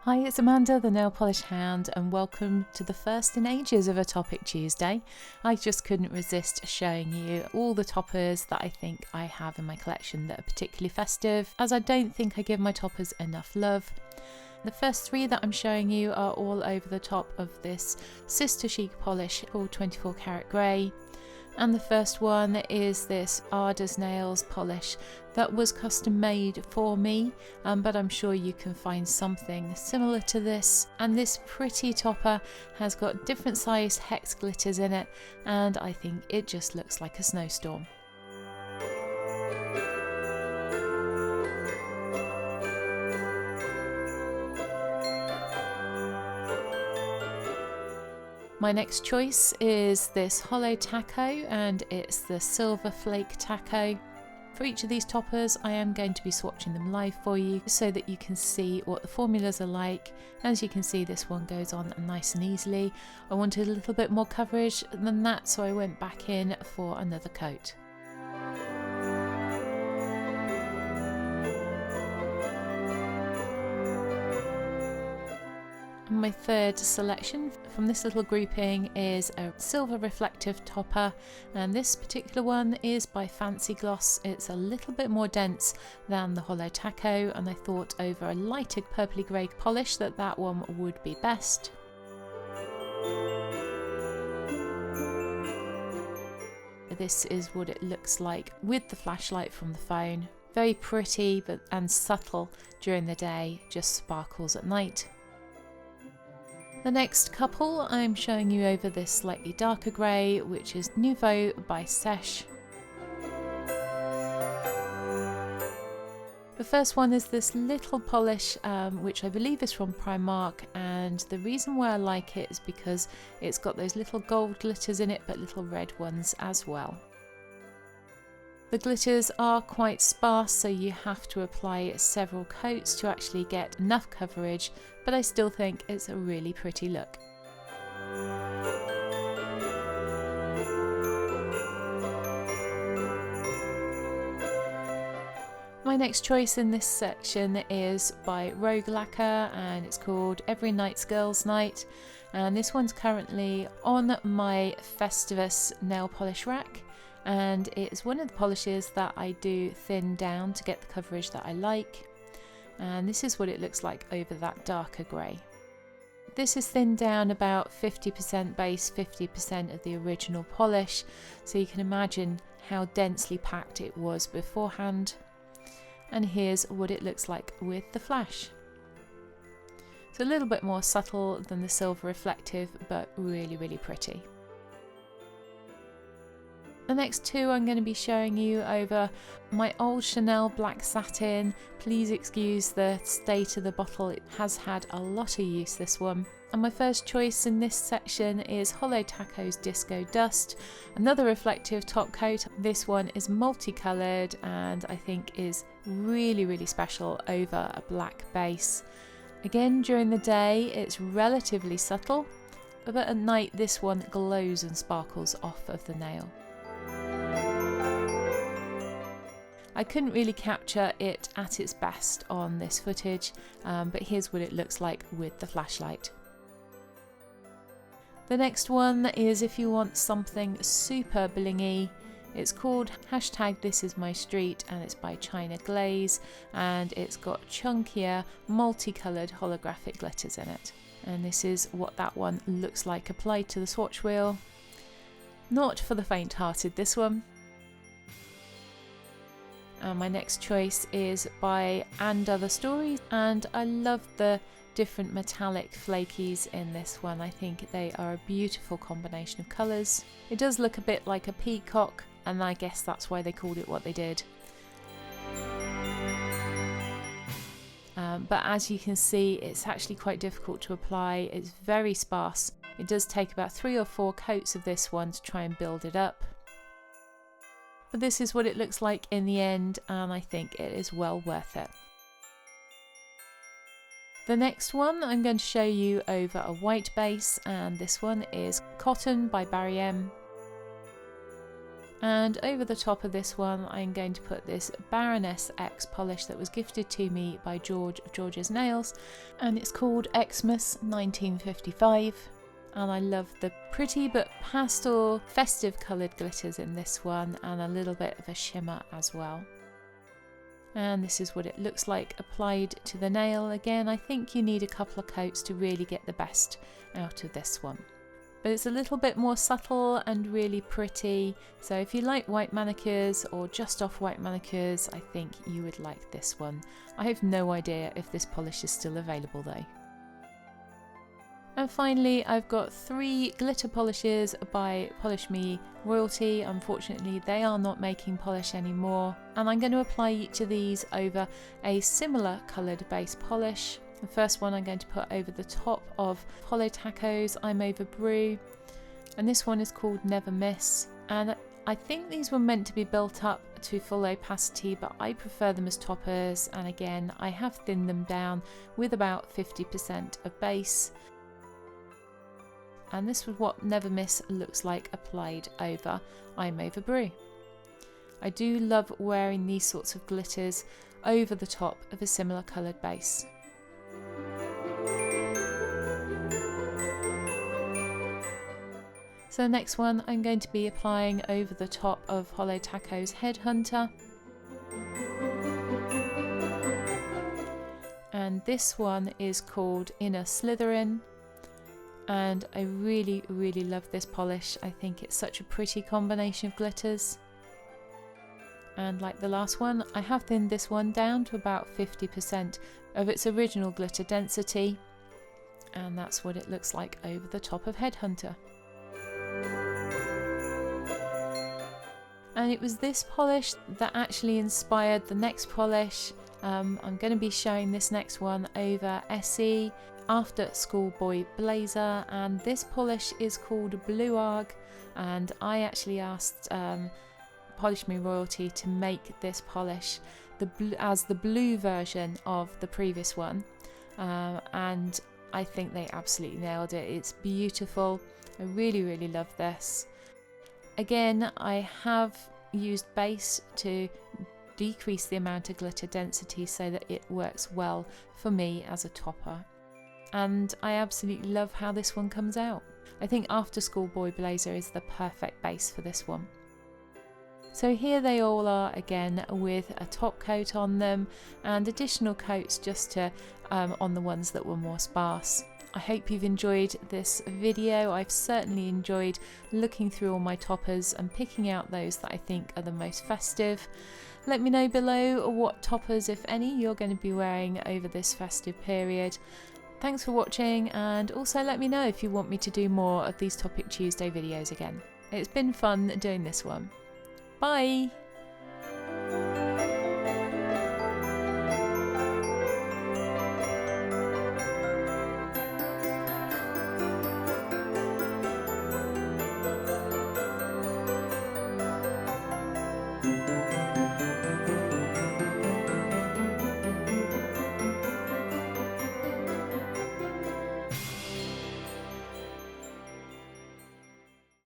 Hi, it's Amanda, the Nail Polish Hound, and welcome to the first in ages of a Topic Tuesday. I just couldn't resist showing you all the toppers that I think I have in my collection that are particularly festive, as I don't think I give my toppers enough love. The first three that I'm showing you are all over the top of this Sister Chic polish called 24 Karat Grey. And the first one is this Ada's Nails polish that was custom made for me, but I'm sure you can find something similar to this. And this pretty topper has got different size hex glitters in it, and I think it just looks like a snowstorm. My next choice is this hollow taco, and it's the silver flake taco. For each of these toppers I am going to be swatching them live for you so that you can see what the formulas are like. As you can see, this one goes on nice and easily. I wanted a little bit more coverage than that, so I went back in for another coat. My third selection from this little grouping is a silver reflective topper, and this particular one is by Fancy Gloss. It's a little bit more dense than the hollow taco, and I thought over a lighter purpley grey polish that one would be best. This is what it looks like with the flashlight from the phone. Very pretty and subtle during the day, just sparkles at night. The next couple I'm showing you over this slightly darker grey, which is Nouveau by Seche. The first one is this little polish, which I believe is from Primark, and the reason why I like it is because it's got those little gold glitters in it, but little red ones as well. The glitters are quite sparse, so you have to apply several coats to actually get enough coverage, but I still think it's a really pretty look. My next choice in this section is by Rogue Lacquer, and it's called Every Night's Girls' Night, and this one's currently on my Festive nail polish rack. And it's one of the polishes that I do thin down to get the coverage that I like, and this is what it looks like over that darker grey. This is thinned down about 50% base, 50% of the original polish, so you can imagine how densely packed it was beforehand. And here's what it looks like with the flash. It's a little bit more subtle than the silver reflective, but really pretty. The next two I'm going to be showing you over my old Chanel black satin. Please excuse the state of the bottle, it has had a lot of use, this one. And my first choice in this section is Hollow Taco's Disco Dust, another reflective top coat. This one is multicoloured and I think is really special over a black base. Again, during the day it's relatively subtle, but at night this one glows and sparkles off of the nail. I couldn't really capture it at its best on this footage, but here's what it looks like with the flashlight. The next one is if you want something super blingy. It's called #ThisIsMyStreet, and it's by China Glaze, and it's got chunkier multicoloured holographic glitters in it. And this is what that one looks like applied to the swatch wheel. Not for the faint-hearted, this one. My next choice is by And Other Stories, and I love the different metallic flakies in this one. I think they are a beautiful combination of colours. It does look a bit like a peacock, and I guess that's why they called it what they did. But as you can see, it's actually quite difficult to apply. It's very sparse. It does take about 3 or 4 coats of this one to try and build it up. But this is what it looks like in the end, and I think it is well worth it. The next one I'm going to show you over a white base, and this one is Cotton by Barry M. And over the top of this one, I'm going to put this Baroness X polish that was gifted to me by George of George's Nails, and it's called Xmas 1955. And I love the pretty but pastel festive coloured glitters in this one, and a little bit of a shimmer as well. And this is what it looks like applied to the nail. Again, I think you need a couple of coats to really get the best out of this one. But it's a little bit more subtle and really pretty, so if you like white manicures or just off white manicures, I think you would like this one. I have no idea if this polish is still available though. And finally, I've got 3 glitter polishes by Polish Me Royalty. Unfortunately, they are not making polish anymore, and I'm going to apply each of these over a similar coloured base polish. The first one I'm going to put over the top of Holo Taco's I'm Over Brew, and this one is called Never Miss, and I think these were meant to be built up to full opacity, but I prefer them as toppers, and again I have thinned them down with about 50% of base. And this is what Never Miss looks like applied over I'm Over Brew. I do love wearing these sorts of glitters over the top of a similar coloured base. So the next one I'm going to be applying over the top of Holo Taco's Headhunter. And this one is called Inner Slytherin. And I really love this polish. I think it's such a pretty combination of glitters. And like the last one, I have thinned this one down to about 50% of its original glitter density. And that's what it looks like over the top of Headhunter. And it was this polish that actually inspired the next polish. I'm going to be showing this next one over SE After Schoolboy Blazer, and this polish is called Blue Arg, and I actually asked Polish Me Royalty to make this polish as the blue version of the previous one, and I think they absolutely nailed it. It's beautiful. I really love this. Again, I have used base to decrease the amount of glitter density so that it works well for me as a topper. And I absolutely love how this one comes out. I think After Schoolboy Blazer is the perfect base for this one. So here they all are again with a top coat on them and additional coats just to on the ones that were more sparse. I hope you've enjoyed this video. I've certainly enjoyed looking through all my toppers and picking out those that I think are the most festive. Let me know below what toppers, if any, you're going to be wearing over this festive period. Thanks for watching, and also let me know if you want me to do more of these Topic Tuesday videos again. It's been fun doing this one. Bye!